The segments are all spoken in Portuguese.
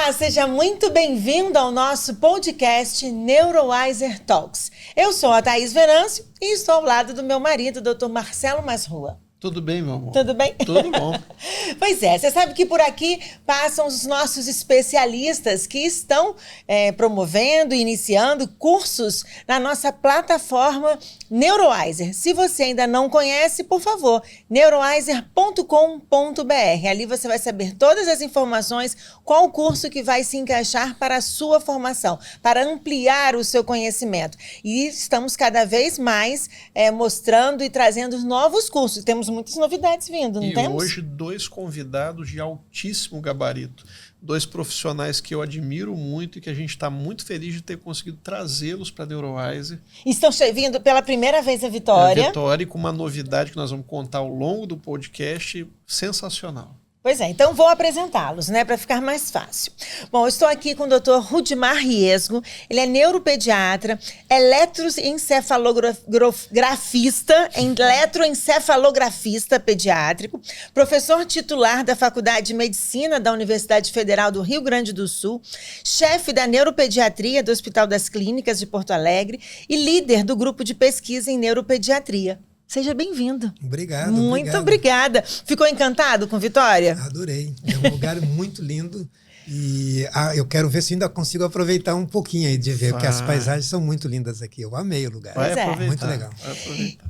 Olá, seja muito bem-vindo ao nosso podcast Neurowiser Talks. Eu sou a Thaís Venâncio e estou ao lado do meu marido, Dr. Marcelo Masrua. Tudo bem, meu amor? Tudo bem? Tudo bom. Pois é, você sabe que por aqui passam os nossos especialistas que estão promovendo e iniciando cursos na nossa plataforma Neurowiser. Se você ainda não conhece, por favor, neurowiser.com.br. Ali você vai saber todas as informações, qual curso que vai se encaixar para a sua formação, para ampliar o seu conhecimento. E estamos cada vez mais mostrando e trazendo novos cursos. Temos muitas novidades vindo, não temos? E hoje 2 convidados de altíssimo gabarito. 2 profissionais que eu admiro muito e que a gente está muito feliz de ter conseguido trazê-los para a Neurowiser. Estão vindo pela primeira vez a Vitória. Vitória, com uma novidade que nós vamos contar ao longo do podcast, sensacional. Pois é, então vou apresentá-los, né, para ficar mais fácil. Bom, eu estou aqui com o Dr. Rudimar Riesgo, ele é neuropediatra, eletroencefalografista pediátrico, professor titular da Faculdade de Medicina da Universidade Federal do Rio Grande do Sul, chefe da neuropediatria do Hospital das Clínicas de Porto Alegre e líder do grupo de pesquisa em neuropediatria. Seja bem-vindo. Obrigado. Muito obrigada. Ficou encantado com Vitória? Adorei. É um lugar muito lindo e eu quero ver se ainda consigo aproveitar um pouquinho aí de ver, porque as paisagens são muito lindas aqui. Eu amei o lugar. Vai aproveitar. Muito legal.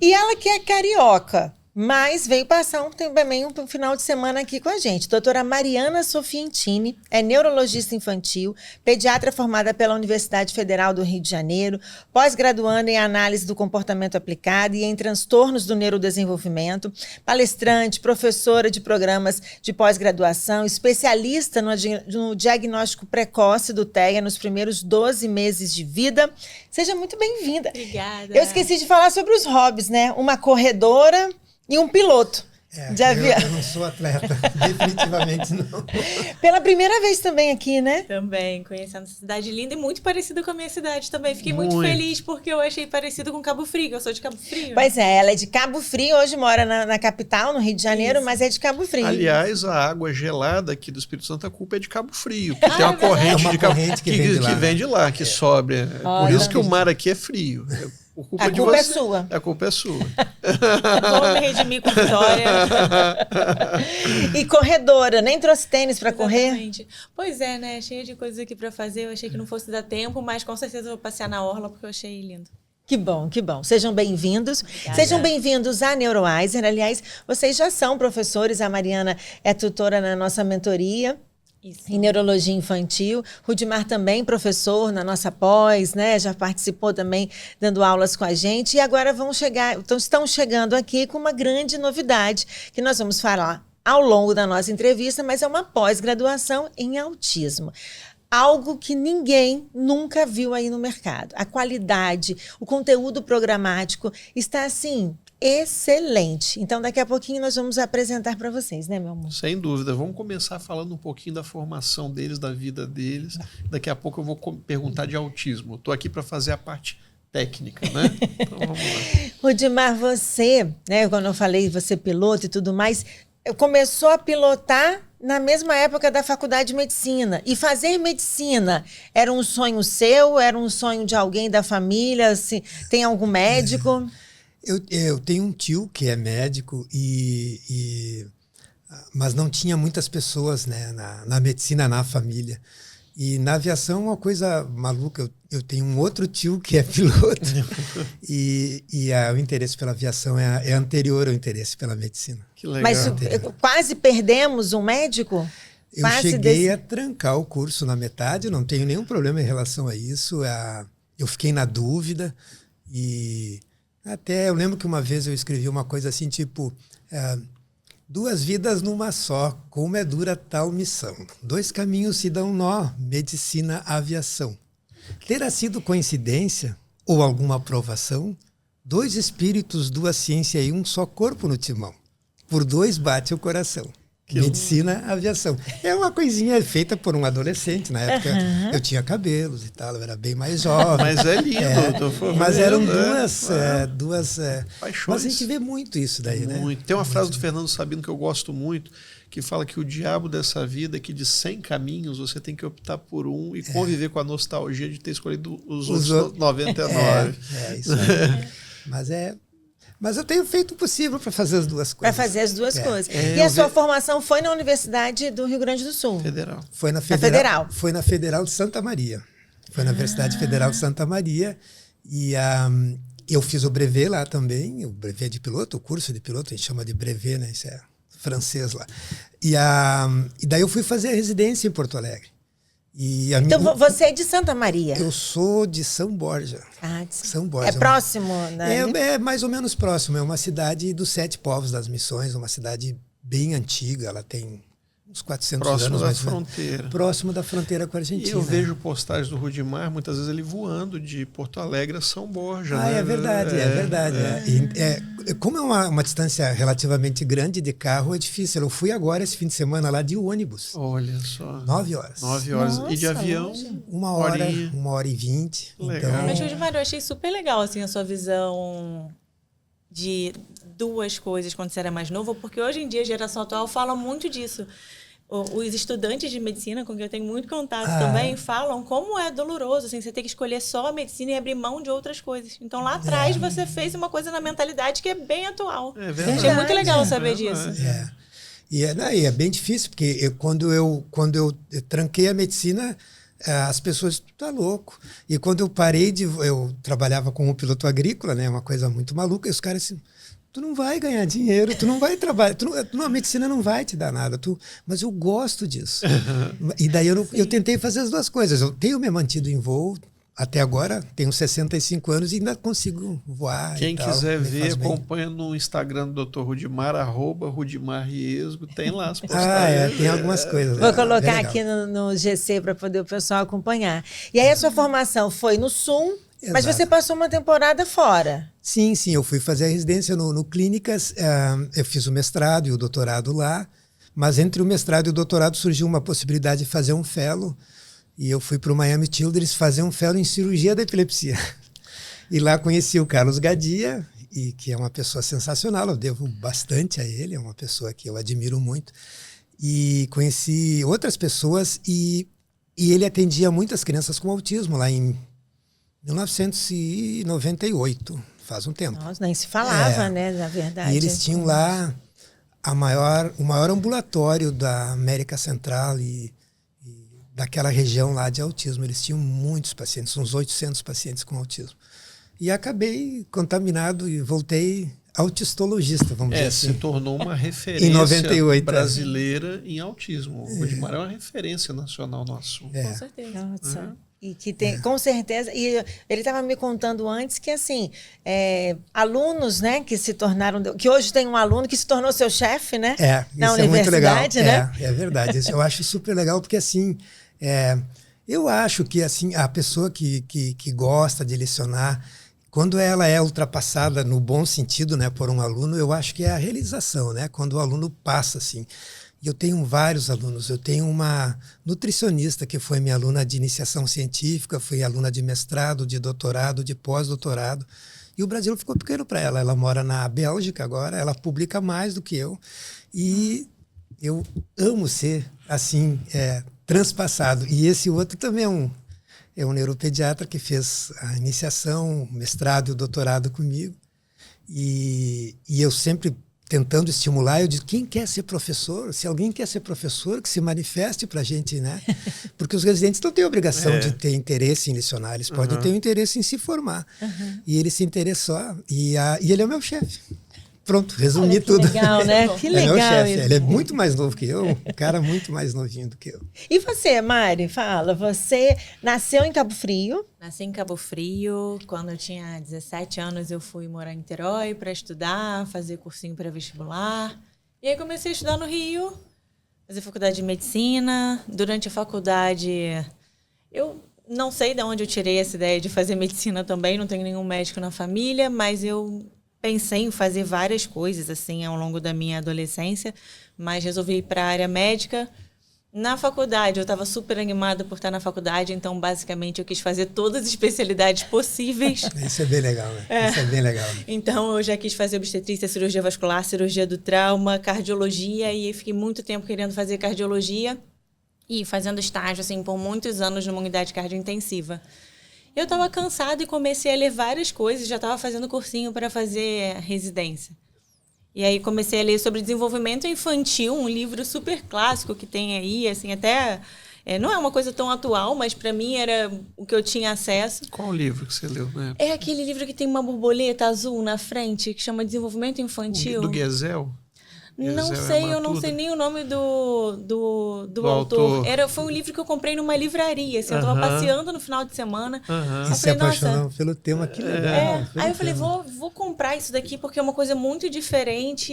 E ela que é carioca, mas veio passar também um final de semana aqui com a gente. Doutora Mariana Sofientini é neurologista infantil, pediatra formada pela Universidade Federal do Rio de Janeiro, pós-graduanda em análise do comportamento aplicado e em transtornos do neurodesenvolvimento, palestrante, professora de programas de pós-graduação, especialista no diagnóstico precoce do TEA nos primeiros 12 meses de vida. Seja muito bem-vinda. Obrigada. Eu esqueci de falar sobre os hobbies, né? Uma corredora e um piloto de avião. Eu não sou atleta, definitivamente não. Pela primeira vez também aqui, né? Também, conhecendo essa cidade linda e muito parecida com a minha cidade também. Fiquei muito feliz porque eu achei parecido com Cabo Frio, eu sou de Cabo Frio. Pois é, ela é de Cabo Frio, hoje mora na capital, no Rio de Janeiro, Isso. Mas é de Cabo Frio. Aliás, a água gelada aqui do Espírito Santo, a culpa é de Cabo Frio, que tem uma corrente de Cabo Frio que vem de lá, que sobe. Por isso que o mar aqui é frio. A culpa é sua. A culpa é sua. Vou me redimir com Vitória. E corredora, nem trouxe tênis para correr? Pois é, né? Cheia de coisas aqui para fazer. Eu achei que não fosse dar tempo, mas com certeza eu vou passear na orla porque eu achei lindo. Que bom, que bom. Sejam bem-vindos. Sejam bem-vindos à Neurowiser. Aliás, vocês já são professores. A Mariana é tutora na nossa mentoria. Isso. Em neurologia infantil. Rudimar também, professor na nossa pós, né? Já participou também dando aulas com a gente. E agora estão chegando aqui com uma grande novidade que nós vamos falar ao longo da nossa entrevista, mas é uma pós-graduação em autismo. Algo que ninguém nunca viu aí no mercado. A qualidade, o conteúdo programático está assim excelente. Então, daqui a pouquinho nós vamos apresentar para vocês, né, meu amor? Sem dúvida. Vamos começar falando um pouquinho da formação deles, da vida deles. Daqui a pouco eu vou perguntar de autismo. Estou aqui para fazer a parte técnica, né? Então, vamos lá. Rudimar, você, né, quando eu falei você piloto e tudo mais, começou a pilotar na mesma época da faculdade de medicina. E fazer medicina era um sonho seu? Era um sonho de alguém da família? Se tem algum médico? Eu tenho um tio que é médico, mas não tinha muitas pessoas, né, na medicina, na família. E na aviação é uma coisa maluca. Eu tenho um outro tio que é piloto e o interesse pela aviação é anterior ao interesse pela medicina. Que legal. Mas quase perdemos um médico? Eu cheguei a trancar o curso na metade, não tenho nenhum problema em relação a isso. Eu fiquei na dúvida e até eu lembro que uma vez eu escrevi uma coisa assim, tipo, 2 vidas numa só, como é dura tal missão. 2 caminhos se dão nó, medicina, aviação. Terá sido coincidência ou alguma aprovação? 2 espíritos, 2 ciências e um só corpo no timão. Por 2 bate o coração. Medicina, aviação. É uma coisinha feita por um adolescente. Na época eu tinha cabelos e tal, eu era bem mais jovem. Mas é lindo. Mas eram duas paixões. Mas a gente vê muito isso daí, né? Tem uma frase do Fernando Sabino que eu gosto muito, que fala que o diabo dessa vida é que de 100 caminhos você tem que optar por um e conviver com a nostalgia de ter escolhido os outros 99. Isso aí. Mas eu tenho feito o possível para fazer as duas coisas. Para fazer as duas coisas. E a sua formação foi na Universidade do Rio Grande do Sul? Federal. Foi na Federal. Foi na Federal de Santa Maria. Foi na Universidade Federal de Santa Maria. E eu fiz o brevet lá também, o brevet de piloto, o curso de piloto, a gente chama de brevet, né? Isso é francês lá. E daí eu fui fazer a residência em Porto Alegre. Então você é de Santa Maria? Eu sou de São Borja. São Borja. É próximo, né? É mais ou menos próximo. É uma cidade dos 7 povos das Missões, uma cidade bem antiga. Ela tem uns 400 anos. Próximo da fronteira. Próximo da fronteira com a Argentina. E eu vejo postagens do Rudimar, muitas vezes ele voando de Porto Alegre a São Borja. Né? É verdade, é verdade. Como é uma distância relativamente grande de carro, é difícil. Eu fui agora, esse fim de semana, lá de ônibus. Olha só. 9 horas. 9 horas. Nossa, e de avião? longe. 1h20. Legal. Então, Mas, Rudimar, eu achei super legal assim, a sua visão de duas coisas quando você era mais novo, porque hoje em dia a geração atual fala muito disso. Os estudantes de medicina, com quem eu tenho muito contato também, falam como é doloroso, assim, você ter que escolher só a medicina e abrir mão de outras coisas. Então, lá atrás, você fez uma coisa na mentalidade que é bem atual. É verdade. Achei muito legal saber disso. E é bem difícil, porque quando eu tranquei a medicina, as pessoas, tá louco. E quando eu parei eu trabalhava como piloto agrícola, né, uma coisa muito maluca, e os caras assim, tu não vai ganhar dinheiro, tu não vai trabalhar, a medicina não vai te dar nada, mas eu gosto disso. E daí eu tentei fazer as duas coisas. Eu tenho me mantido em voo, até agora, tenho 65 anos e ainda consigo voar. Quem quiser ver, acompanha no Instagram do Dr. Rudimar, @RudimarRiesgo, tem lá as postagens. Tem algumas coisas. Vou colocar aqui no GC para poder o pessoal acompanhar. E aí a sua formação foi no Sul, mas você passou uma temporada fora. Sim, eu fui fazer a residência no Clínicas, eu fiz o mestrado e o doutorado lá, mas entre o mestrado e o doutorado surgiu uma possibilidade de fazer um fellow, e eu fui para o Miami Children's fazer um fellow em cirurgia da epilepsia. E lá conheci o Carlos Gadia, que é uma pessoa sensacional, eu devo bastante a ele, é uma pessoa que eu admiro muito. E conheci outras pessoas e ele atendia muitas crianças com autismo lá em 1998, faz um tempo. Nossa, nem se falava, né, na verdade. E eles tinham lá o maior ambulatório da América Central e daquela região lá de autismo. Eles tinham muitos pacientes, uns 800 pacientes com autismo. E acabei contaminado e voltei autistologista, vamos dizer assim. Se tornou uma referência em 98, brasileira em autismo. O Rudimar é uma referência nacional no assunto. Com certeza. Nossa. E que tem, com certeza, e ele estava me contando antes que, assim, alunos, né, que se tornaram, que hoje tem um aluno que se tornou seu chefe, né, na universidade, né? É verdade, isso eu acho super legal, porque, assim, eu acho que, assim, a pessoa que gosta de lecionar, quando ela é ultrapassada no bom sentido, né, por um aluno, eu acho que é a realização, né, quando o aluno passa, assim. E eu tenho vários alunos. Eu tenho uma nutricionista que foi minha aluna de iniciação científica, foi aluna de mestrado, de doutorado, de pós-doutorado. E o Brasil ficou pequeno para ela. Ela mora na Bélgica agora, ela publica mais do que eu. E eu amo ser, assim, transpassado. E esse outro também é um neuropediatra que fez a iniciação, o mestrado e o doutorado comigo. E eu sempre tentando estimular, eu digo, quem quer ser professor? Se alguém quer ser professor, que se manifeste para a gente, né? Porque os residentes não têm obrigação de ter interesse em lecionar, eles podem ter um interesse em se formar. E ele se interessou, e ele é o meu chefe. Pronto, resumi tudo. Legal, né? Que legal. Ele é meu chefe, ele é muito mais novo que eu, um cara muito mais novinho do que eu. E você, Mari, fala, você nasceu em Cabo Frio? Nasci em Cabo Frio. Quando eu tinha 17 anos, eu fui morar em Niterói para estudar, fazer cursinho pré-vestibular. E aí comecei a estudar no Rio, fazer faculdade de medicina. Durante a faculdade, eu não sei de onde eu tirei essa ideia de fazer medicina também, não tenho nenhum médico na família, mas eu pensei em fazer várias coisas assim ao longo da minha adolescência, mas resolvi ir para a área médica. Na faculdade, eu estava super animada por estar na faculdade, então basicamente eu quis fazer todas as especialidades possíveis. Isso é bem legal, né? Isso é bem legal. Então eu já quis fazer obstetrícia, cirurgia vascular, cirurgia do trauma, cardiologia, e fiquei muito tempo querendo fazer cardiologia e fazendo estágio assim por muitos anos numa unidade cardiointensiva. Eu estava cansada e comecei a ler várias coisas, já estava fazendo cursinho para fazer residência. E aí comecei a ler sobre desenvolvimento infantil, um livro super clássico que tem aí, assim, até... não é uma coisa tão atual, mas para mim era o que eu tinha acesso. Qual livro que você leu, né? É aquele livro que tem uma borboleta azul na frente, que chama Desenvolvimento Infantil. Do Gesell? Não sei, eu não sei nem o nome do autor. Foi um livro que eu comprei numa livraria, assim, eu estava passeando no final de semana. E se apaixonou pelo tema, que legal. Aí eu falei, vou comprar isso daqui porque é uma coisa muito diferente.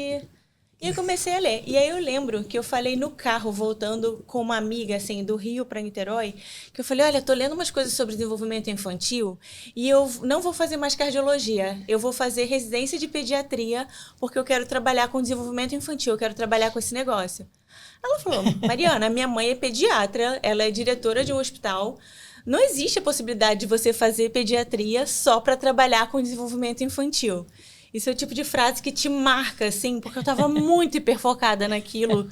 E eu comecei a ler. E aí eu lembro que eu falei no carro, voltando com uma amiga, assim, do Rio para Niterói, que eu falei, olha, tô lendo umas coisas sobre desenvolvimento infantil e eu não vou fazer mais cardiologia. Eu vou fazer residência de pediatria porque eu quero trabalhar com desenvolvimento infantil, eu quero trabalhar com esse negócio. Ela falou, Mariana, minha mãe é pediatra, ela é diretora de um hospital. Não existe a possibilidade de você fazer pediatria só para trabalhar com desenvolvimento infantil. Isso é o tipo de frase que te marca, assim, porque eu estava muito hiperfocada naquilo.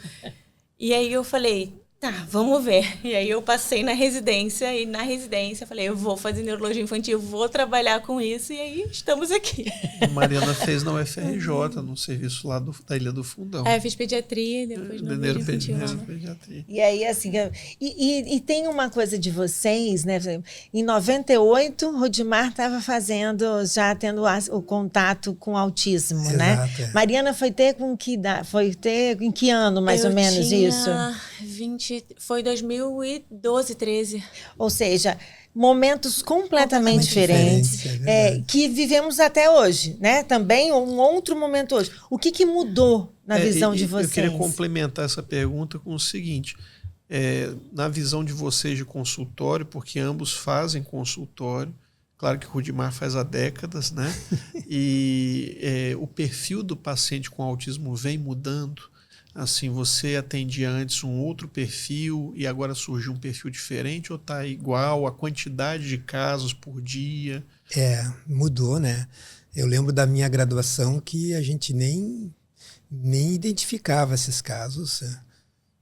E aí eu falei, tá, vamos ver. E aí eu passei na residência, e na residência eu falei, eu vou fazer neurologia infantil, vou trabalhar com isso, e aí estamos aqui. A Mariana fez na UFRJ, no serviço lá da Ilha do Fundão. Eu fiz pediatria e depois neurologia infantil. Pediatria. E aí, assim, e tem uma coisa de vocês, né? Em 98, Rudimar estava tendo o contato com autismo, Exato, né? é. Mariana foi ter em que ano, mais ou menos, isso? 20, foi 2012, 13. Ou seja, momentos completamente diferentes, que vivemos até hoje, né? Também um outro momento hoje. O que mudou na visão de vocês? Eu queria complementar essa pergunta com o seguinte. Na visão de vocês de consultório, porque ambos fazem consultório, claro que o Rudimar faz há décadas, né? E o perfil do paciente com autismo vem mudando. Assim, você atendia antes um outro perfil e agora surgiu um perfil diferente ou está igual? A quantidade de casos por dia? Mudou, né? Eu lembro da minha graduação que a gente nem identificava esses casos.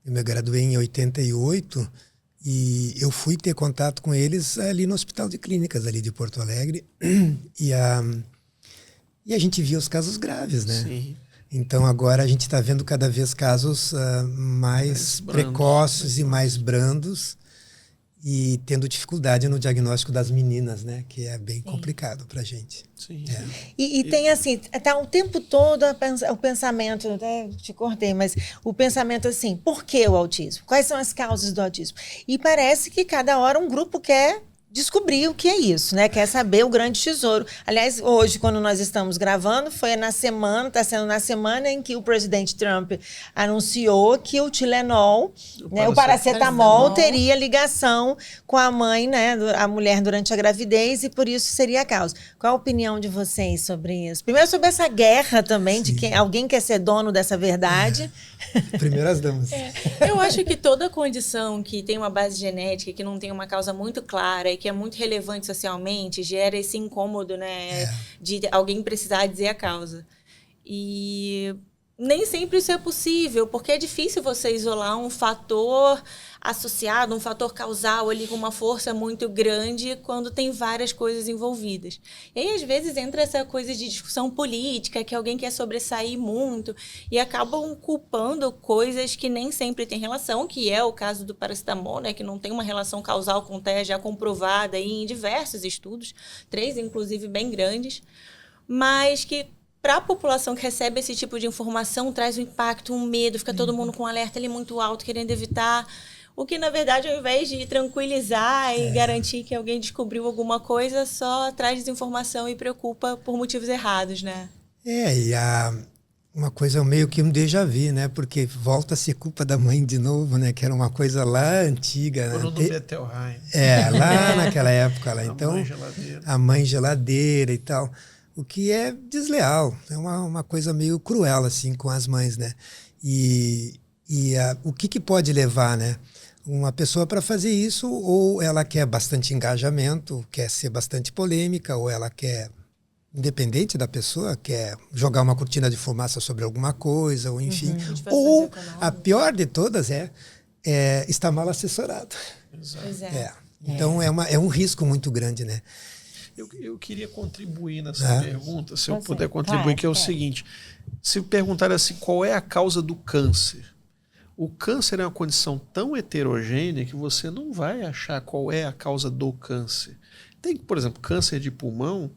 Eu me graduei em 88 e eu fui ter contato com eles ali no Hospital de Clínicas ali de Porto Alegre e a gente via os casos graves, né? Sim. Então agora a gente está vendo cada vez casos mais precoces e mais brandos e tendo dificuldade no diagnóstico das meninas, né? Que é bem complicado para a gente. Sim. E tem assim, tá o tempo todo o pensamento, até te cortei, mas o pensamento assim, por que o autismo? Quais são as causas do autismo? E parece que cada hora um grupo quer descobrir o que é isso, né? Quer saber o grande tesouro. Aliás, hoje, quando nós estamos gravando, está sendo na semana em que o presidente Trump anunciou que o Tilenol, o paracetamol, teria ligação com a mãe, né? A mulher durante a gravidez, e por isso seria a causa. Qual a opinião de vocês sobre isso? Primeiro sobre essa guerra também, de que alguém quer ser dono dessa verdade. Primeiro as damas. Eu acho que toda condição que tem uma base genética, que não tem uma causa muito clara e que é muito relevante socialmente, gera esse incômodo, né? De alguém precisar dizer a causa. E nem sempre isso é possível, porque é difícil você isolar um fator associado, um fator causal ali com uma força muito grande quando tem várias coisas envolvidas. E aí, às vezes, entra essa coisa de discussão política, que alguém quer sobressair muito e acabam culpando coisas que nem sempre têm relação, que é o caso do paracetamol, né, que não tem uma relação causal com TEA já comprovada em diversos estudos, 3, inclusive, bem grandes, mas que para a população que recebe esse tipo de informação traz um impacto, um medo, fica todo mundo com um alerta ali muito alto, querendo evitar. O que, na verdade, ao invés de tranquilizar e garantir que alguém descobriu alguma coisa, só traz desinformação e preocupa por motivos errados, né? Uma coisa meio que um déjà vu, né? Porque volta a ser culpa da mãe de novo, né? Que era uma coisa lá antiga. Foram do Bettelheim. Lá naquela época. Lá. Então, mãe geladeira. A mãe geladeira e tal. O que é desleal, é uma coisa meio cruel assim com as mães, né? O que pode levar, né? Uma pessoa para fazer isso, ou ela quer bastante engajamento, quer ser bastante polêmica, ou ela quer, independente da pessoa, quer jogar uma cortina de fumaça sobre alguma coisa, ou enfim. Ou a pior de todas é estar mal assessorado. Exato. Então é um risco muito grande, né? Eu queria contribuir nessa pergunta, se eu puder contribuir, que é o seguinte: se perguntar assim, qual é a causa do câncer? O câncer é uma condição tão heterogênea que você não vai achar qual é a causa do câncer. Tem, por exemplo, câncer de pulmão.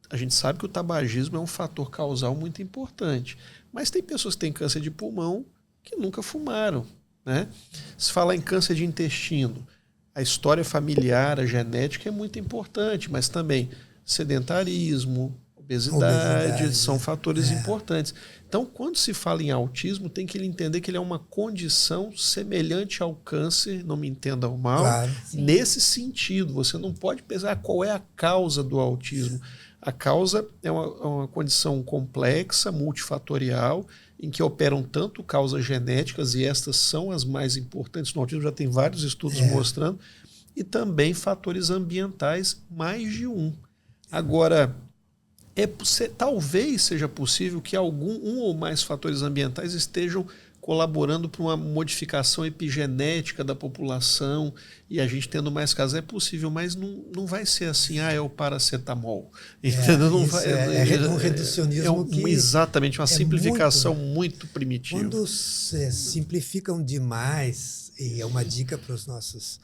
A gente sabe que o tabagismo é um fator causal muito importante, mas tem pessoas que têm câncer de pulmão que nunca fumaram, né? Se falar em câncer de intestino, a história familiar, a genética é muito importante, mas também sedentarismo, obesidade são fatores importantes. Então, quando se fala em autismo, tem que entender que ele é uma condição semelhante ao câncer, não me entendam mal, nesse sentido. Você não pode pensar qual é a causa do autismo. A causa é uma condição complexa, multifatorial, em que operam tanto causas genéticas, e estas são as mais importantes no autismo, já tem vários estudos mostrando, e também fatores ambientais, mais de um. Agora, talvez seja possível que um ou mais fatores ambientais estejam colaborando para uma modificação epigenética da população e a gente tendo mais casos. É possível, mas não vai ser assim, é o paracetamol. Entendeu? Não vai, um reducionismo exatamente, uma simplificação muito primitiva. Quando simplificam demais, e é uma dica para os nossos...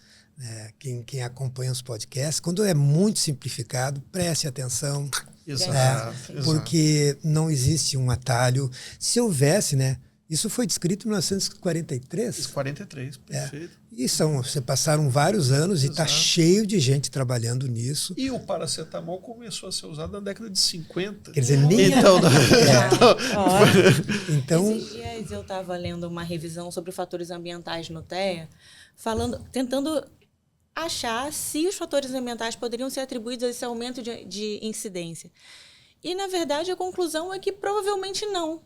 quem acompanha os podcasts, quando é muito simplificado, preste atenção. Exato. Porque não existe um atalho. Se houvesse, né? Isso foi descrito em 1943. 43, perfeito. E se passaram vários anos e está cheio de gente trabalhando nisso. E o paracetamol começou a ser usado na década de 50. Quer dizer, nem... Então... Esses dias eu estava lendo uma revisão sobre fatores ambientais no TEA, tentando achar se os fatores ambientais poderiam ser atribuídos a esse aumento de incidência. E, na verdade, a conclusão é que provavelmente não.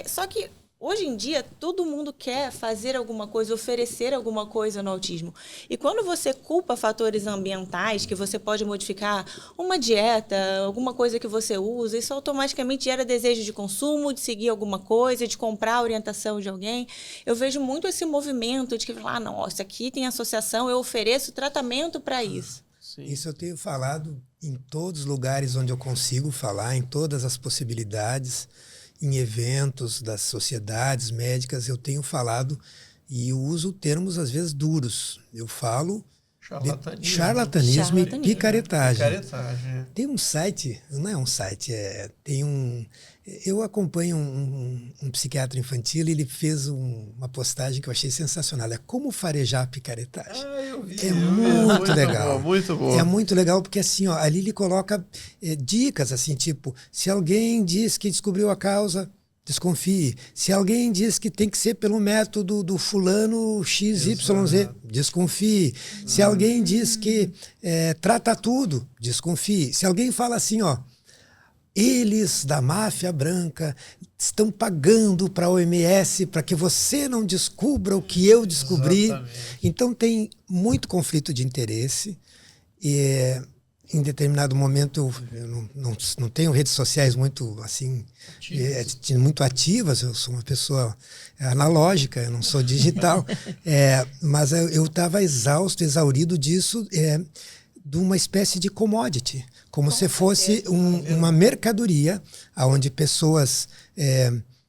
Só que, hoje em dia, todo mundo quer fazer alguma coisa, oferecer alguma coisa no autismo. E quando você culpa fatores ambientais, que você pode modificar uma dieta, alguma coisa que você usa, isso automaticamente gera desejo de consumo, de seguir alguma coisa, de comprar a orientação de alguém. Eu vejo muito esse movimento de que, não, isso aqui tem associação, eu ofereço tratamento para isso. Sim. Isso eu tenho falado em todos os lugares onde eu consigo falar, em todas as possibilidades. Em eventos das sociedades médicas, eu tenho falado e eu uso termos, às vezes, duros. Eu falo charlatanismo e picaretagem. Tem um site, não é um site, eu acompanho um psiquiatra infantil e ele fez uma postagem que eu achei sensacional. É como farejar a picaretagem. Eu vi. Muito legal. Muito bom. É muito legal porque assim, ali ele coloca dicas assim, tipo, se alguém diz que descobriu a causa, desconfie. Se alguém diz que tem que ser pelo método do fulano XYZ, desconfie. Se alguém diz que trata tudo, desconfie. Se alguém fala assim, eles da máfia branca estão pagando para a OMS para que você não descubra o que eu descobri. Exatamente. Então tem muito conflito de interesse. E em determinado momento eu não tenho redes sociais muito assim muito ativas. Eu sou uma pessoa analógica, eu não sou digital. Mas eu estava exaurido disso. De uma espécie de commodity, como se fosse uma mercadoria, onde pessoas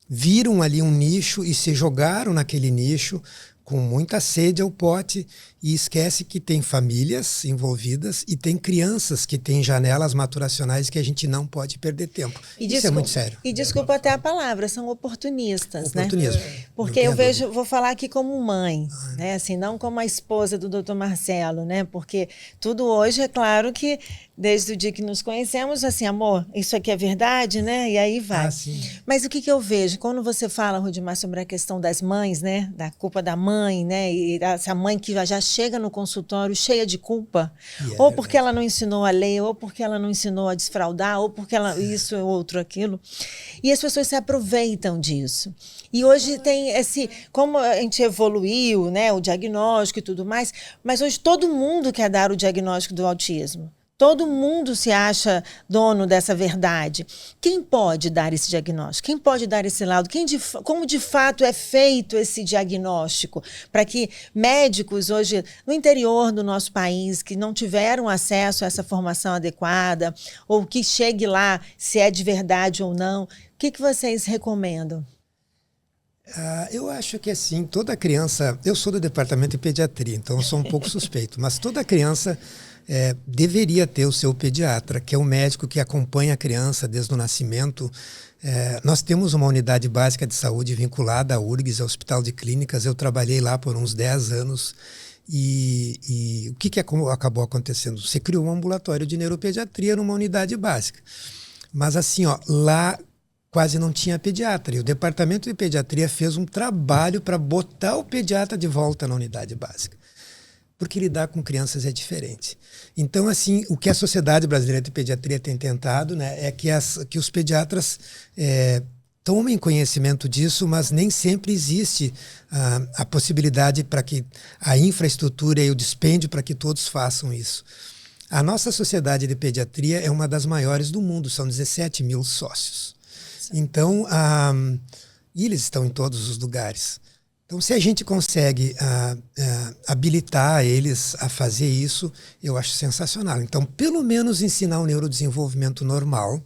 viram ali um nicho e se jogaram naquele nicho com muita sede ao pote e esquece que tem famílias envolvidas e tem crianças que têm janelas maturacionais que a gente não pode perder tempo. Isso é muito sério. E desculpa até a palavra, são oportunistas, Oportunismo. Né? Porque eu vou falar aqui como mãe, né? Assim, não como a esposa do Dr. Marcelo, né? Porque tudo hoje é claro que desde o dia que nos conhecemos, assim, amor, isso aqui é verdade, né? E aí vai. Sim. Mas o que eu vejo? Quando você fala, Rudimar, sobre a questão das mães, né? Da culpa da mãe, né? E essa mãe que já chega no consultório cheia de culpa, ou porque ela não ensinou a ler, ou porque ela não ensinou a desfraldar, ou porque ela isso, outro, aquilo. E as pessoas se aproveitam disso. E hoje tem como a gente evoluiu, né? O diagnóstico e tudo mais, mas hoje todo mundo quer dar o diagnóstico do autismo. Todo mundo se acha dono dessa verdade. Quem pode dar esse diagnóstico? Quem pode dar esse laudo? Como de fato é feito esse diagnóstico? Para que médicos hoje, no interior do nosso país, que não tiveram acesso a essa formação adequada, ou que chegue lá, se é de verdade ou não, o que vocês recomendam? Eu acho que assim, toda criança... Eu sou do departamento de pediatria, então eu sou um pouco suspeito, mas toda criança... deveria ter o seu pediatra, que é o médico que acompanha a criança desde o nascimento. Nós temos uma unidade básica de saúde vinculada à URGS, ao Hospital de Clínicas. Eu trabalhei lá por uns 10 anos. E o que acabou acontecendo? Você criou um ambulatório de neuropediatria numa unidade básica. Mas assim, lá quase não tinha pediatra. E o departamento de pediatria fez um trabalho para botar o pediatra de volta na unidade básica. Porque lidar com crianças é diferente. Então, assim, o que a Sociedade Brasileira de Pediatria tem tentado, né, é que os pediatras tomem conhecimento disso, mas nem sempre existe a possibilidade para que a infraestrutura e o dispêndio para que todos façam isso. A nossa Sociedade de Pediatria é uma das maiores do mundo, são 17 mil sócios. Então, e eles estão em todos os lugares. Então, se a gente consegue habilitar eles a fazer isso, eu acho sensacional. Então, pelo menos ensinar o neurodesenvolvimento normal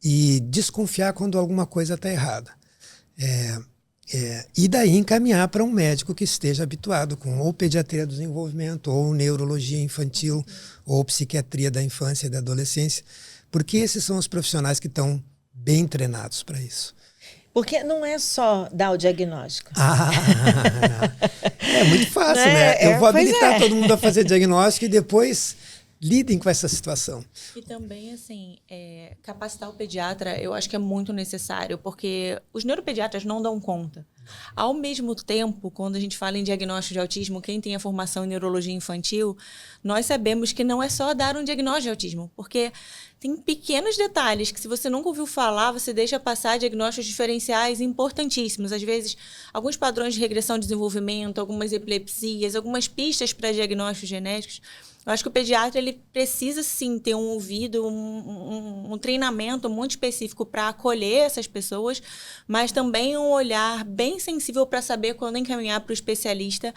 e desconfiar quando alguma coisa está errada. E daí encaminhar para um médico que esteja habituado com ou pediatria do desenvolvimento, ou neurologia infantil, ou psiquiatria da infância e da adolescência, porque esses são os profissionais que estão bem treinados para isso. Porque não é só dar o diagnóstico. É muito fácil, né? Eu vou habilitar todo mundo a fazer diagnóstico e depois lidem com essa situação. E também, assim, capacitar o pediatra, eu acho que é muito necessário, porque os neuropediatras não dão conta. Ao mesmo tempo, quando a gente fala em diagnóstico de autismo, quem tem a formação em neurologia infantil, nós sabemos que não é só dar um diagnóstico de autismo, porque tem pequenos detalhes que, se você nunca ouviu falar, você deixa passar diagnósticos diferenciais importantíssimos. Às vezes, alguns padrões de regressão de desenvolvimento, algumas epilepsias, algumas pistas para diagnósticos genéticos. Eu acho que o pediatra ele precisa, sim, ter um ouvido, um treinamento muito específico para acolher essas pessoas, mas também um olhar bem sensível para saber quando encaminhar para o especialista.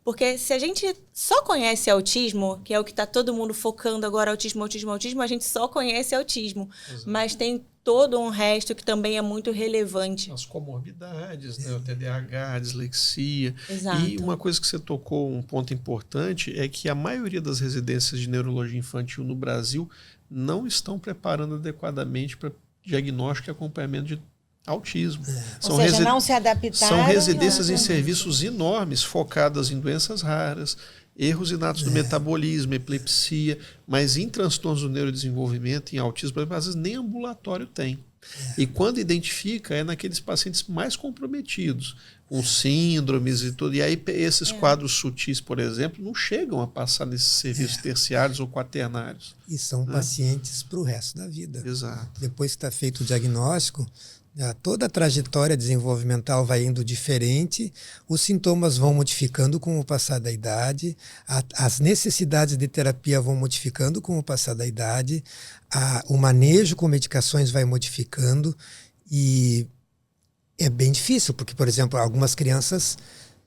Porque se a gente só conhece autismo, que é o que está todo mundo focando agora, autismo, a gente só conhece autismo. Exato. Mas tem todo um resto que também é muito relevante. As comorbidades, né? O TDAH, a dislexia. Exato. E uma coisa que você tocou, um ponto importante, é que a maioria das residências de neurologia infantil no Brasil não estão preparando adequadamente para diagnóstico e acompanhamento de autismo. Ou seja, não se adaptaram. São residências em serviços enormes, focadas em doenças raras, erros inatos do metabolismo, epilepsia, mas em transtornos do neurodesenvolvimento, em autismo, às vezes nem ambulatório tem. E quando identifica, é naqueles pacientes mais comprometidos, com síndromes e tudo. E aí esses quadros sutis, por exemplo, não chegam a passar nesses serviços terciários ou quaternários. E são pacientes para o resto da vida. Exato. Depois que está feito o diagnóstico, toda a trajetória desenvolvimental vai indo diferente, os sintomas vão modificando com o passar da idade, as necessidades de terapia vão modificando com o passar da idade, o manejo com medicações vai modificando e é bem difícil, porque, por exemplo, algumas crianças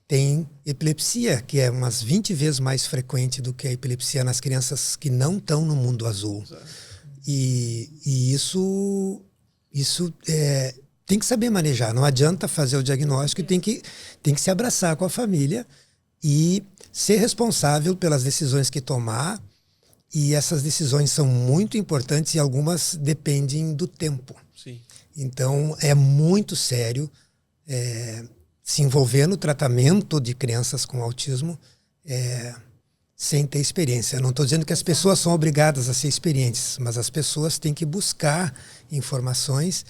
têm epilepsia, que é umas 20 vezes mais frequente do que a epilepsia nas crianças que não estão no mundo azul. E isso tem que saber manejar. Não adianta fazer o diagnóstico, tem que se abraçar com a família e ser responsável pelas decisões que tomar. E essas decisões são muito importantes e algumas dependem do tempo. Sim. Então, é muito sério se envolver no tratamento de crianças com autismo. sem ter experiência. Eu não estou dizendo que as pessoas são obrigadas a ser experientes, mas as pessoas têm que buscar informações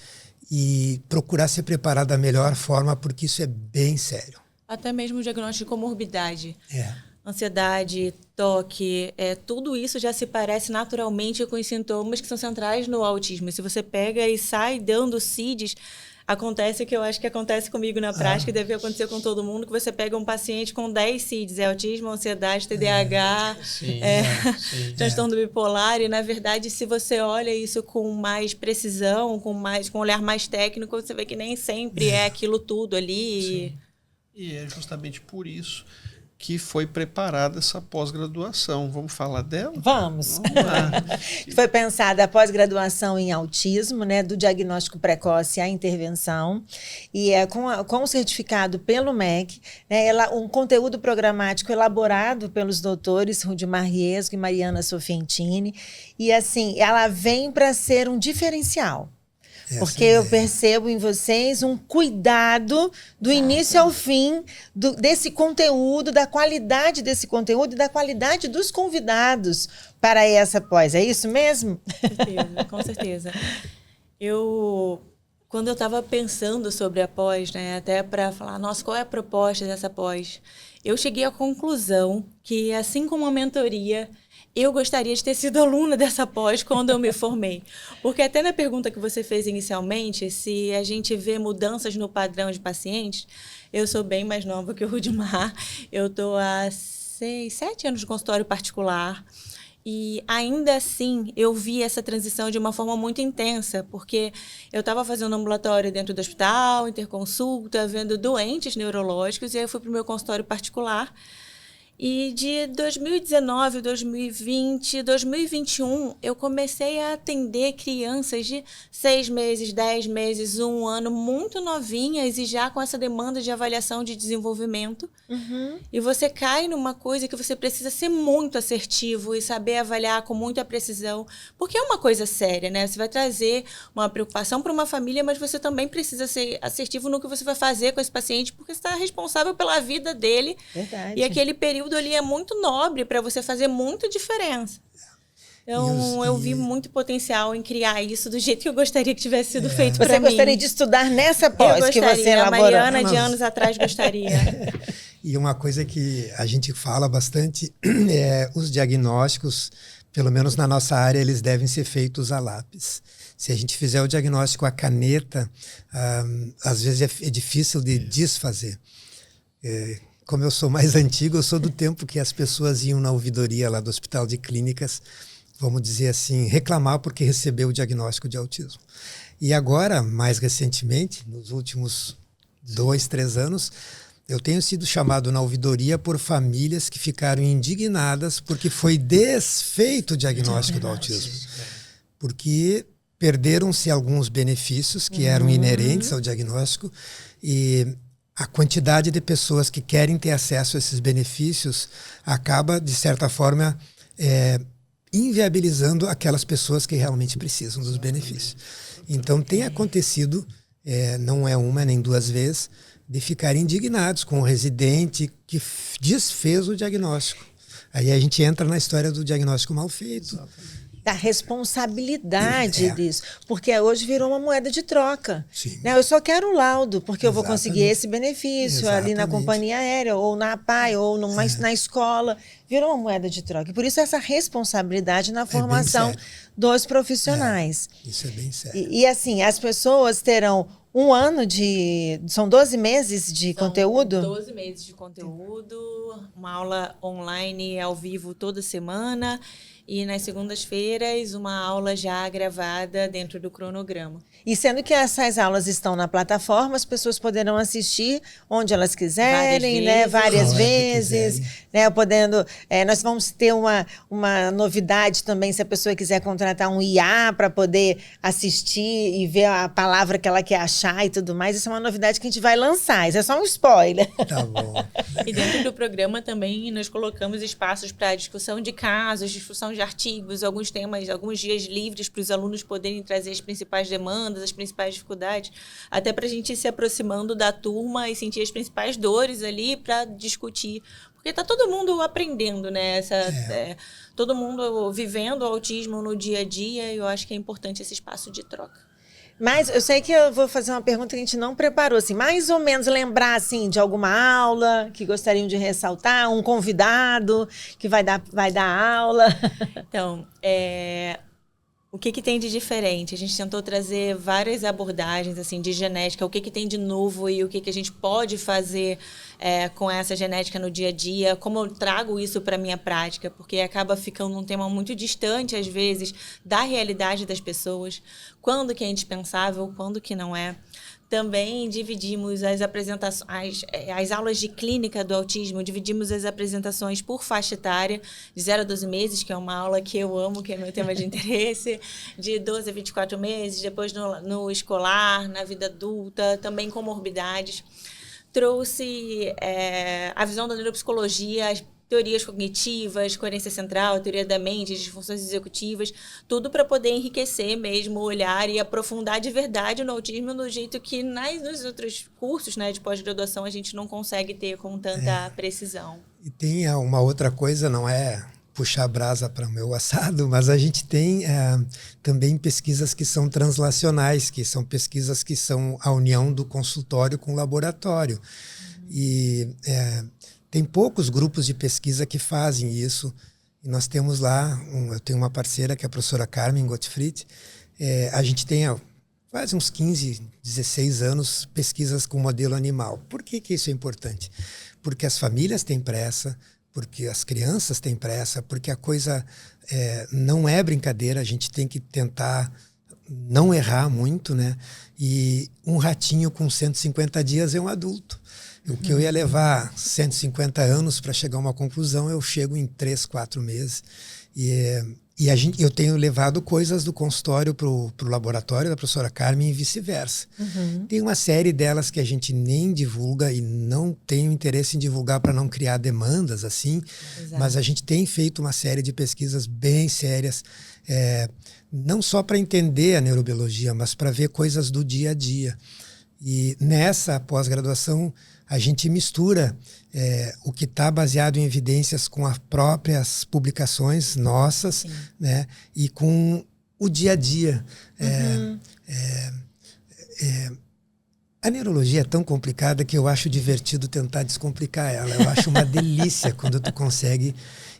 e procurar se preparar da melhor forma, porque isso é bem sério. Até mesmo o diagnóstico de comorbidade. Ansiedade, toque, tudo isso já se parece naturalmente com os sintomas que são centrais no autismo. Se você pega e sai dando CIDs, acontece o que eu acho que acontece comigo na prática, e deve acontecer com todo mundo, que você pega um paciente com 10 CIDs, autismo, ansiedade, TDAH, transtorno bipolar, e na verdade, se você olha isso com mais precisão, com um olhar mais técnico, você vê que nem sempre é aquilo tudo ali. E é justamente por isso que foi preparada essa pós-graduação. Vamos falar dela? Vamos lá. Foi pensada a pós-graduação em autismo, né, do diagnóstico precoce à intervenção, e com o certificado pelo MEC, né, um conteúdo programático elaborado pelos doutores Rudimar Riesgo e Mariana Sofientini, e assim, ela vem para ser um diferencial. Porque eu percebo em vocês um cuidado do início ao fim desse conteúdo, da qualidade desse conteúdo e da qualidade dos convidados para essa pós. É isso mesmo? Com certeza. Quando eu estava pensando sobre a pós, né, até para falar, nossa, qual é a proposta dessa pós? Eu cheguei à conclusão que, assim como a mentoria, eu gostaria de ter sido aluna dessa pós quando eu me formei. Porque até na pergunta que você fez inicialmente, se a gente vê mudanças no padrão de pacientes, eu sou bem mais nova que o Rudimar. Eu estou há 7 anos de consultório particular. E ainda assim, eu vi essa transição de uma forma muito intensa, porque eu estava fazendo ambulatório dentro do hospital, interconsulta, vendo doentes neurológicos, e aí eu fui para o meu consultório particular. E de 2019, 2020, 2021, eu comecei a atender crianças de 6 meses, 10 meses, 1 ano, muito novinhas e já com essa demanda de avaliação de desenvolvimento. E você cai numa coisa que você precisa ser muito assertivo e saber avaliar com muita precisão, porque é uma coisa séria, né? Você vai trazer uma preocupação para uma família, mas você também precisa ser assertivo no que você vai fazer com esse paciente, porque você está responsável pela vida dele. Verdade. E aquele período ali é muito nobre para você fazer muita diferença. Então, eu vi muito potencial em criar isso do jeito que eu gostaria que tivesse sido feito para mim. Você gostaria de estudar nessa pós que você elaborou? A Mariana, de anos atrás, gostaria. E uma coisa que a gente fala bastante é os diagnósticos, pelo menos na nossa área, eles devem ser feitos a lápis. Se a gente fizer o diagnóstico à caneta, às vezes é difícil de desfazer. Como eu sou mais antigo, eu sou do tempo que as pessoas iam na ouvidoria lá do Hospital de Clínicas, vamos dizer assim, reclamar porque recebeu o diagnóstico de autismo. E agora, mais recentemente, nos últimos 2, 3 anos, eu tenho sido chamado na ouvidoria por famílias que ficaram indignadas porque foi desfeito o diagnóstico do autismo. Porque perderam-se alguns benefícios que eram inerentes ao diagnóstico e a quantidade de pessoas que querem ter acesso a esses benefícios acaba, de certa forma, inviabilizando aquelas pessoas que realmente precisam dos benefícios. Então, tem acontecido, não é uma nem 2 vezes, de ficarem indignados com o residente que desfez o diagnóstico. Aí a gente entra na história do diagnóstico mal feito. Exatamente. Da responsabilidade disso. Porque hoje virou uma moeda de troca. Né? Eu só quero o laudo, porque eu vou conseguir esse benefício ali na companhia aérea, ou na APAI, ou na escola. Virou uma moeda de troca. E por isso essa responsabilidade na formação dos profissionais. Isso é bem sério. E assim, as pessoas terão 1 ano são 12 meses de conteúdo? 12 meses de conteúdo, uma aula online ao vivo toda semana. E nas segundas-feiras, uma aula já gravada dentro do cronograma. E sendo que essas aulas estão na plataforma, as pessoas poderão assistir onde elas quiserem, várias vezes, né, podendo. Nós vamos ter uma novidade também, se a pessoa quiser contratar um IA para poder assistir e ver a palavra que ela quer achar e tudo mais. Isso é uma novidade que a gente vai lançar. Isso é só um spoiler. Tá bom. E dentro do programa também nós colocamos espaços para discussão de casos, discussão de artigos, alguns temas, alguns dias livres para os alunos poderem trazer as principais demandas, as principais dificuldades, até para a gente ir se aproximando da turma e sentir as principais dores ali para discutir. Porque tá todo mundo aprendendo, né? Todo mundo vivendo o autismo no dia a dia, e eu acho que é importante esse espaço de troca. Mas eu sei que eu vou fazer uma pergunta que a gente não preparou, assim, mais ou menos lembrar, assim, de alguma aula que gostariam de ressaltar, um convidado que vai dar aula. Então, o que tem de diferente? A gente tentou trazer várias abordagens assim de genética, o que tem de novo e o que a gente pode fazer com essa genética no dia a dia, como eu trago isso para a minha prática, porque acaba ficando um tema muito distante, às vezes, da realidade das pessoas, quando que é indispensável, quando que não é. Também dividimos as apresentações, as aulas de clínica do autismo, dividimos as apresentações por faixa etária, de 0 a 12 meses, que é uma aula que eu amo, que é meu tema de interesse, de 12 a 24 meses, depois no escolar, na vida adulta, também comorbidades. Trouxe a visão da neuropsicologia, as teorias cognitivas, coerência central, teoria da mente, disfunções executivas, tudo para poder enriquecer mesmo o olhar e aprofundar de verdade no autismo do jeito que nos outros cursos, né, de pós-graduação a gente não consegue ter com tanta precisão. E tem uma outra coisa, não é puxar a brasa para o meu assado, mas a gente tem também pesquisas que são translacionais, que são pesquisas que são a união do consultório com o laboratório. E tem poucos grupos de pesquisa que fazem isso. E nós temos lá, eu tenho uma parceira que é a professora Carmen Gottfried. A gente tem quase uns 15, 16 anos pesquisas com modelo animal. Por que isso é importante? Porque as famílias têm pressa, porque as crianças têm pressa, porque a coisa não é brincadeira, a gente tem que tentar não errar muito, né? E um ratinho com 150 dias é um adulto. O que eu ia levar 150 anos para chegar a uma conclusão, eu chego em 3, 4 meses. Eu tenho levado coisas do consultório para o laboratório da professora Carmen e vice-versa. Tem uma série delas que a gente nem divulga e não tenho interesse em divulgar para não criar demandas assim. Exato. Mas a gente tem feito uma série de pesquisas bem sérias, não só para entender a neurobiologia, mas para ver coisas do dia a dia. E nessa pós-graduação a gente mistura o que está baseado em evidências com as próprias publicações nossas, né, e com o dia a dia. A neurologia é tão complicada que eu acho divertido tentar descomplicar ela. Eu acho uma delícia quando tu consegue.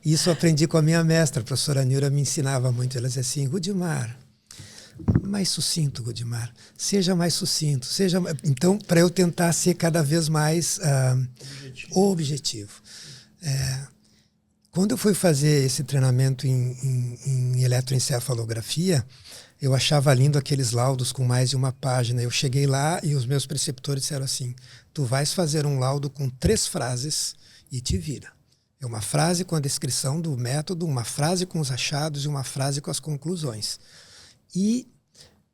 Isso eu aprendi com a minha mestra, a professora Nilra me ensinava muito. Ela dizia assim, Rudimar, mais sucinto, Rudimar. Seja mais sucinto. Então, para eu tentar ser cada vez mais objetivo. Quando eu fui fazer esse treinamento em eletroencefalografia, eu achava lindo aqueles laudos com mais de uma página. Eu cheguei lá e os meus preceptores disseram assim, tu vais fazer um laudo com 3 frases e te vira. É uma frase com a descrição do método, uma frase com os achados e uma frase com as conclusões. E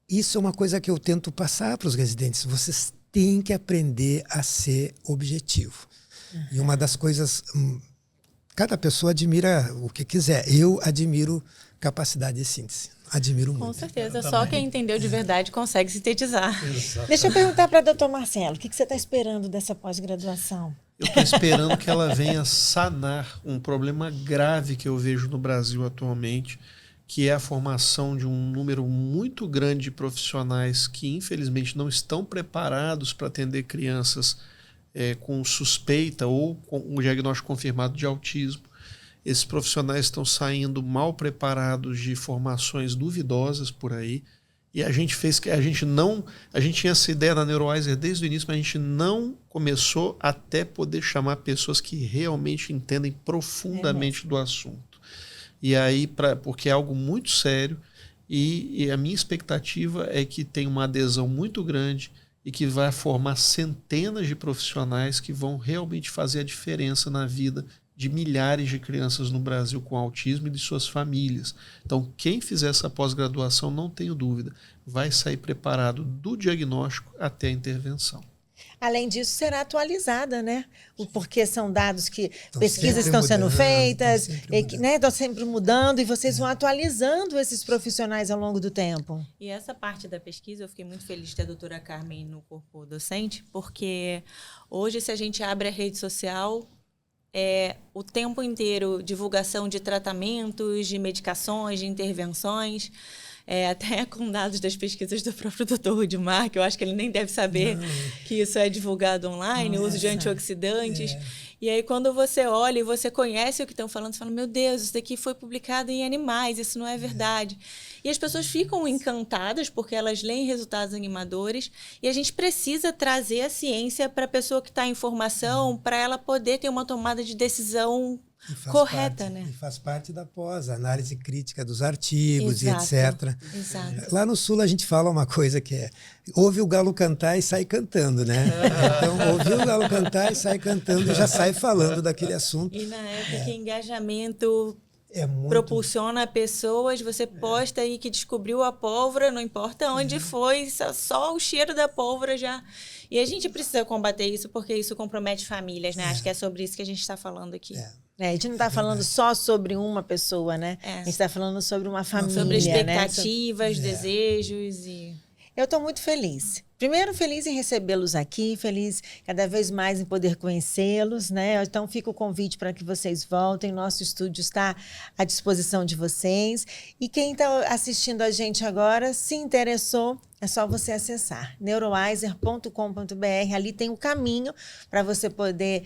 isso é uma coisa que eu tento passar para os residentes. Vocês têm que aprender a ser objetivo. E uma das coisas... Cada pessoa admira o que quiser. Eu admiro capacidade de síntese. Admiro muito. Com certeza. Só quem entendeu de verdade consegue sintetizar. Exatamente. Deixa eu perguntar para o doutor Marcelo, o que você está esperando dessa pós-graduação? Eu estou esperando que ela venha sanar um problema grave que eu vejo no Brasil atualmente, que é a formação de um número muito grande de profissionais que, infelizmente, não estão preparados para atender crianças com suspeita ou com um diagnóstico confirmado de autismo. Esses profissionais estão saindo mal preparados de formações duvidosas por aí. E a gente tinha essa ideia na Neurowiser desde o início, mas a gente não começou até poder chamar pessoas que realmente entendem profundamente do assunto. E aí, porque é algo muito sério, e a minha expectativa é que tenha uma adesão muito grande e que vai formar centenas de profissionais que vão realmente fazer a diferença na vida de milhares de crianças no Brasil com autismo e de suas famílias. Então, quem fizer essa pós-graduação, não tenho dúvida, vai sair preparado do diagnóstico até a intervenção. Além disso, será atualizada, né? Porque são dados que pesquisas estão sendo feitas, estão sempre mudando, e vocês vão atualizando esses profissionais ao longo do tempo. E essa parte da pesquisa, eu fiquei muito feliz de ter a doutora Carmen no corpo docente, porque hoje, se a gente abre a rede social, o tempo inteiro divulgação de tratamentos, de medicações, de intervenções, até com dados das pesquisas do próprio Dr. Rudimar, que eu acho que ele nem deve saber que isso é divulgado online, o uso de antioxidantes. E aí, quando você olha e você conhece o que estão falando, você fala, meu Deus, isso daqui foi publicado em animais, isso não é verdade. E as pessoas ficam encantadas porque elas leem resultados animadores e a gente precisa trazer a ciência para a pessoa que está em formação, para ela poder ter uma tomada de decisão correta, né? E faz parte da análise crítica dos artigos Exato, e etc. Exato. Lá no Sul a gente fala uma coisa que ouve o galo cantar e sai cantando, né? Então, ouviu o galo cantar e sai cantando e já sai falando daquele assunto. E na época, engajamento muito... propulsiona pessoas, você posta aí que descobriu a pólvora, não importa onde foi, só o cheiro da pólvora já... E a gente precisa combater isso porque isso compromete famílias, né? Acho que é sobre isso que a gente está falando aqui. A gente não está falando só sobre uma pessoa, né? A gente está falando sobre uma família, sobre expectativas, né? desejos e... Eu estou muito feliz. Primeiro, feliz em recebê-los aqui, feliz cada vez mais em poder conhecê-los, né? Então, fica o convite para que vocês voltem. Nosso estúdio está à disposição de vocês. E quem está assistindo a gente agora, se interessou, é só você acessar neurowiser.com.br. Ali tem o caminho para você poder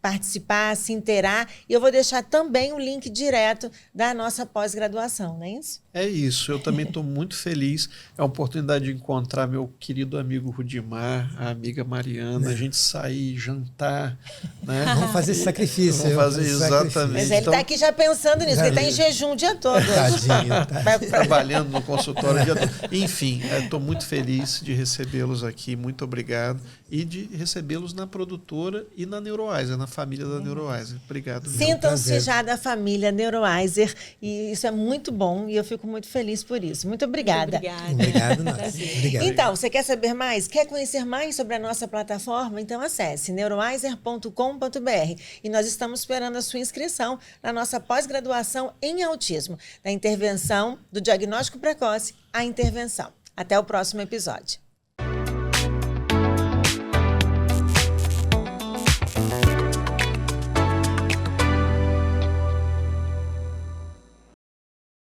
participar, se inteirar. E eu vou deixar também o link direto da nossa pós-graduação, não é isso? É isso, eu também estou muito feliz. É uma oportunidade de encontrar meu querido amigo Rudimar, a amiga Mariana, a gente sair, jantar. Né? Vamos fazer esse sacrifício. Vamos fazer exatamente. Mas ele está aqui já pensando nisso, ele está em jejum o dia todo. Tadinho, trabalhando no consultório o dia todo. Enfim, estou muito feliz de recebê-los aqui, muito obrigado. E de recebê-los na produtora e na Neurowiser, na família da Neurowiser. Obrigado. Sintam-se já da família Neurowiser e isso é muito bom e eu fico muito feliz por isso. Muito obrigada. Obrigado, Obrigado. Então, você quer saber mais? Quer conhecer mais sobre a nossa plataforma? Então acesse neurowiser.com.br e nós estamos esperando a sua inscrição na nossa pós-graduação em autismo, da intervenção do diagnóstico precoce à intervenção. Até o próximo episódio.